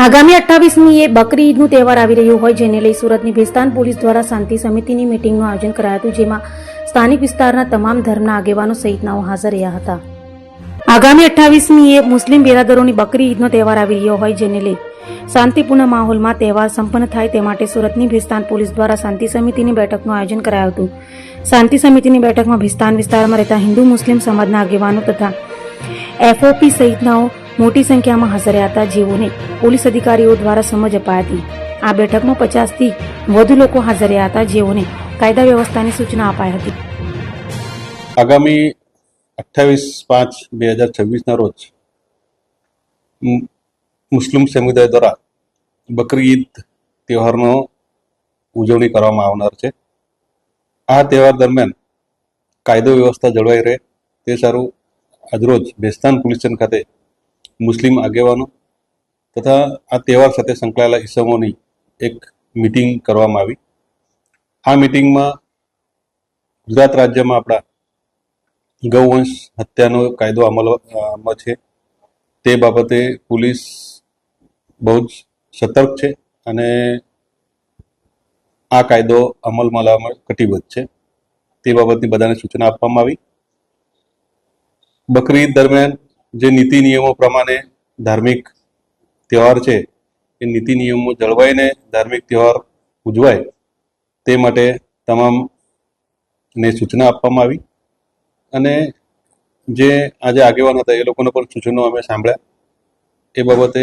આગામી 28મીએ બકરી ઈદનો તહેવાર આવી રહ્યો હોય જેને લઈ સુરતની ભેસ્તાન પોલીસ દ્વારા શાંતિ સમિતિની મીટિંગનું આયોજન કરાયું હતું, જેમાં સ્થાનિક વિસ્તારના તમામ ધર્મના આગેવાનો સહિતનાઓ હાજર રહ્યા હતા. આગામી 28મીએ મુસ્લિમ બિરાદરોની બકરી ઈદનો તહેવાર આવી રહ્યો હોય જેને લઈ શાંતિપૂર્ણ માહોલમાં તહેવાર સંપન્ન થાય તે માટે સુરતની ભેસ્તાન પોલીસ દ્વારા શાંતિ સમિતિની બેઠકનું આયોજન કરાયું હતું. શાંતિ સમિતિની બેઠકમાં ભેસ્તાન વિસ્તારમાં રહેતા હિન્દુ મુસ્લિમ સમાજના આગેવાનો તથા એફઓપી સહિતનાઓ મોટી સંખ્યામાં હાજર રહ્યા હતા, જેઓને પોલીસ અધિકારીઓ દ્વારા સમજ અપાઈ હતી. આ બેઠકમાં 50થી વધુ લોકો હાજર રહ્યા હતા, જેઓને કાયદા વ્યવસ્થાની સૂચના અપાઈ હતી. આગામી 28/5/2026 રોજ મુસ્લિમ સમુદાય દ્વારા બકરી ઈદ તહેવારનો ઉજવણી કરવામાં આવનાર છે. આ તહેવાર દરમિયાન કાયદો વ્યવસ્થા જળવાઈ રહે તે સારું આજરોજ ભેસ્તાન પોલીસ સ્ટેશન ખાતે મુસ્લિમ આગેવાનો તથા આ તહેવાર સાથે સંકળાયેલા ઇસમોની એક મિટિંગ કરવામાં આવી. આ મિટિંગમાં ગુજરાત રાજ્યમાં આપણા ગૌવંશ હત્યાનો કાયદો અમલમાં છે તે બાબતે પોલીસ બહુ જ સતર્ક છે અને આ કાયદો અમલમાં લાવવામાં કટિબદ્ધ છે તે બાબતની બધાને સૂચના આપવામાં આવી. બકરી ઈદ દરમિયાન જે નીતિ નિયમો પ્રમાણે ધાર્મિક તહેવાર છે એ નીતિ નિયમો જળવાઈને ધાર્મિક તહેવાર ઉજવાય તે માટે તમામને સૂચના આપવામાં આવી અને જે આજે આગેવાન હતા એ લોકોને પણ સૂચનો અમે સાંભળ્યા. એ બાબતે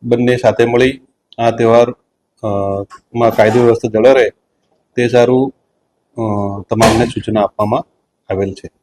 બંને સાથે મળી આ તહેવારમાં કાયદો વ્યવસ્થા જળવાઈ રહે તે સારું તમામને સૂચના આપવામાં આવેલ છે.